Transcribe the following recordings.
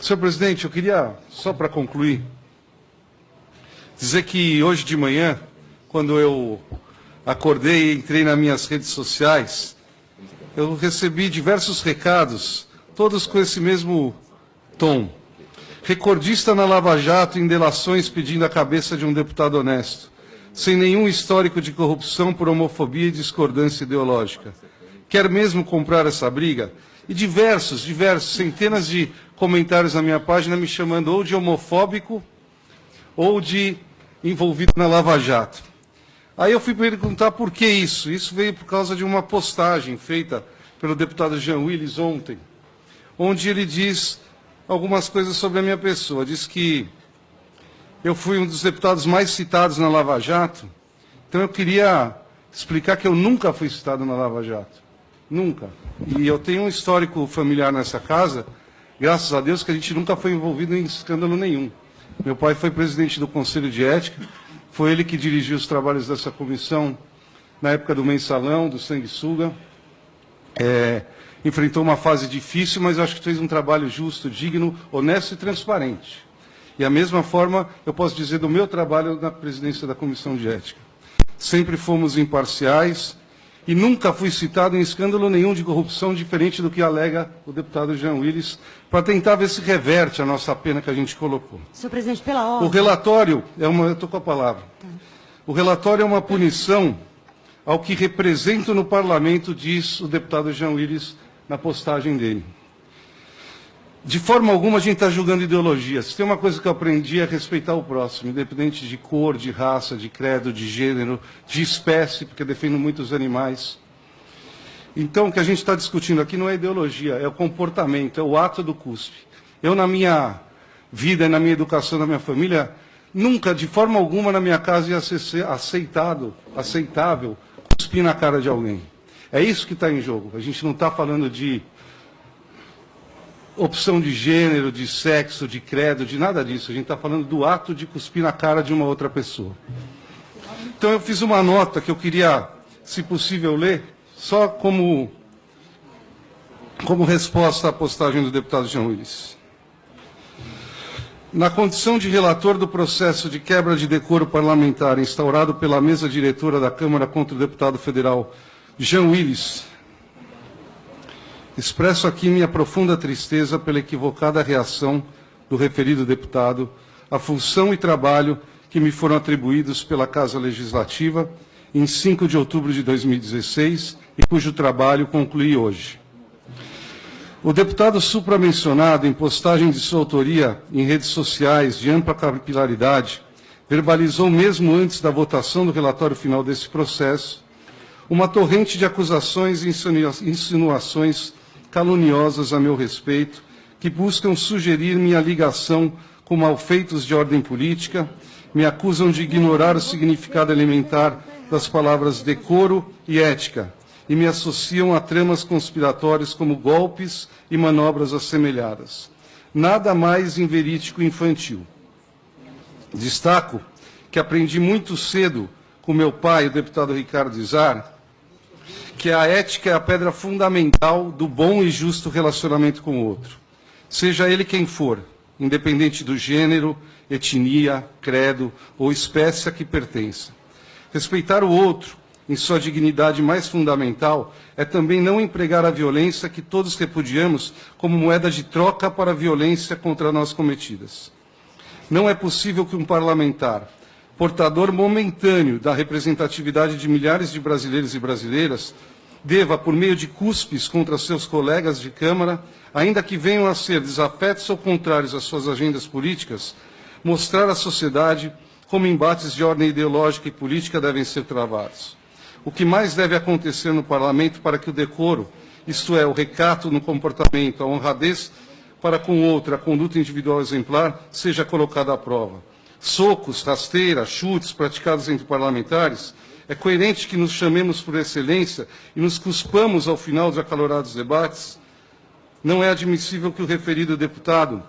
Senhor presidente, eu queria, só para concluir, dizer que hoje de manhã, quando eu acordei e entrei nas minhas redes sociais, eu recebi diversos recados, todos com esse mesmo tom. Recordista na Lava Jato em delações pedindo a cabeça de um deputado honesto, sem nenhum histórico de corrupção por homofobia e discordância ideológica. Quer mesmo comprar essa briga? E diversos, centenas de comentários na minha página me chamando ou de homofóbico ou de envolvido na Lava Jato. Aí eu fui perguntar por que isso. Isso veio por causa de uma postagem feita pelo deputado Jean Willis ontem, onde ele diz algumas coisas sobre a minha pessoa. Diz que eu fui um dos deputados mais citados na Lava Jato, então eu queria explicar que eu nunca fui citado na Lava Jato. Nunca. E eu tenho um histórico familiar nessa casa, graças a Deus que a gente nunca foi envolvido em escândalo nenhum. Meu pai foi presidente do Conselho de Ética, foi ele que dirigiu os trabalhos dessa comissão na época do mensalão, do sanguessuga. Enfrentou uma fase difícil, mas eu acho que fez um trabalho justo, digno, honesto e transparente. E a mesma forma eu posso dizer do meu trabalho na presidência da Comissão de Ética. Sempre fomos imparciais e nunca fui citado em escândalo nenhum de corrupção, diferente do que alega o deputado Jean Willis, para tentar ver se reverte a nossa pena que a gente colocou. Senhor presidente, pela ordem. O relatório é uma... Eu estou com a palavra. O relatório é uma punição ao que represento no parlamento, diz o deputado Jean Willis na postagem dele. De forma alguma a gente está julgando ideologia. Se tem uma coisa que eu aprendi é respeitar o próximo, independente de cor, de raça, de credo, de gênero, de espécie, porque defendo muitos animais. Então, o que a gente está discutindo aqui não é ideologia, é o comportamento, é o ato do cuspe. Eu, na minha vida e na minha educação, na minha família, nunca, de forma alguma, na minha casa ia ser aceitável cuspir na cara de alguém. É isso que está em jogo. A gente não está falando de opção de gênero, de sexo, de credo, de nada disso. A gente está falando do ato de cuspir na cara de uma outra pessoa. Então eu fiz uma nota que eu queria, se possível, ler, só como resposta à postagem do deputado Jean Willis. Na condição de relator do processo de quebra de decoro parlamentar instaurado pela mesa diretora da Câmara contra o deputado federal Jean Willis, expresso aqui minha profunda tristeza pela equivocada reação do referido deputado à função e trabalho que me foram atribuídos pela Casa Legislativa em 5 de outubro de 2016 e cujo trabalho concluí hoje. O deputado supramencionado, em postagem de sua autoria em redes sociais de ampla capilaridade, verbalizou mesmo antes da votação do relatório final desse processo uma torrente de acusações e insinuações caluniosas a meu respeito, que buscam sugerir minha ligação com malfeitos de ordem política, me acusam de ignorar o significado elementar das palavras decoro e ética, e me associam a tramas conspiratórias como golpes e manobras assemelhadas. Nada mais inverídico e infantil. Destaco que aprendi muito cedo com meu pai, o deputado Ricardo Izar, que a ética é a pedra fundamental do bom e justo relacionamento com o outro. Seja ele quem for, independente do gênero, etnia, credo ou espécie a que pertença. Respeitar o outro, em sua dignidade mais fundamental, é também não empregar a violência que todos repudiamos como moeda de troca para a violência contra nós cometidas. Não é possível que um parlamentar, portador momentâneo da representatividade de milhares de brasileiros e brasileiras, deva, por meio de cuspes contra seus colegas de Câmara, ainda que venham a ser desafetos ou contrários às suas agendas políticas, mostrar à sociedade como embates de ordem ideológica e política devem ser travados. O que mais deve acontecer no Parlamento para que o decoro, isto é, o recato no comportamento, a honradez para com o outro, a conduta individual exemplar, seja colocada à prova. Socos, rasteiras, chutes praticados entre parlamentares, é coerente que nos chamemos por excelência e nos cuspamos ao final de acalorados debates? Não é admissível que o referido deputado,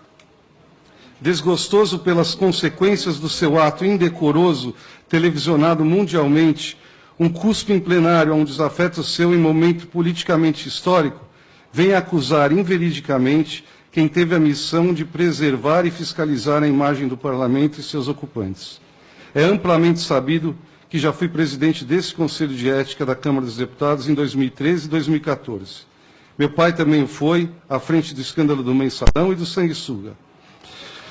desgostoso pelas consequências do seu ato indecoroso, televisionado mundialmente, um cuspe em plenário a um desafeto seu em momento politicamente histórico, venha acusar inveridicamente quem teve a missão de preservar e fiscalizar a imagem do Parlamento e seus ocupantes. É amplamente sabido que já fui presidente desse Conselho de Ética da Câmara dos Deputados em 2013 e 2014. Meu pai também foi à frente do escândalo do Mensalão e do Sanguessuga.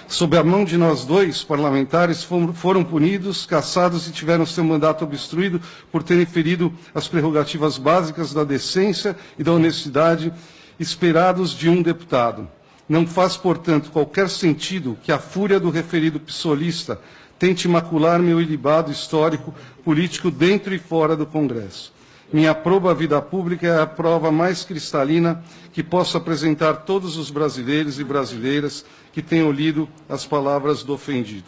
Sob a mão de nós dois, parlamentares foram punidos, caçados e tiveram seu mandato obstruído por terem ferido as prerrogativas básicas da decência e da honestidade esperados de um deputado. Não faz, portanto, qualquer sentido que a fúria do referido psolista tente macular meu ilibado histórico político dentro e fora do Congresso. Minha aproba à vida pública é a prova mais cristalina que posso apresentar a todos os brasileiros e brasileiras que tenham lido as palavras do ofendido.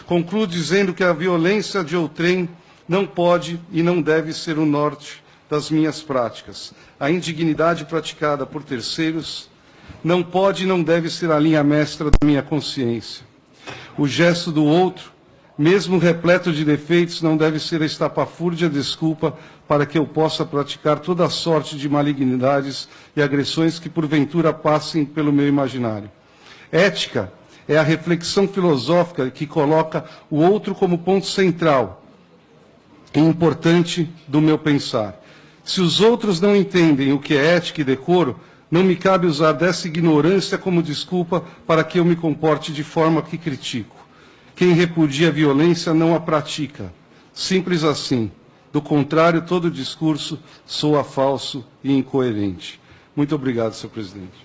Concluo dizendo que a violência de outrem não pode e não deve ser o norte das minhas práticas. A indignidade praticada por terceiros não pode e não deve ser a linha mestra da minha consciência. O gesto do outro, mesmo repleto de defeitos, não deve ser a estapafúrdia desculpa para que eu possa praticar toda a sorte de malignidades e agressões que porventura passem pelo meu imaginário. Ética é a reflexão filosófica que coloca o outro como ponto central e importante do meu pensar. Se os outros não entendem o que é ética e decoro, não me cabe usar dessa ignorância como desculpa para que eu me comporte de forma que critico. Quem repudia a violência não a pratica. Simples assim. Do contrário, todo discurso soa falso e incoerente. Muito obrigado, senhor presidente.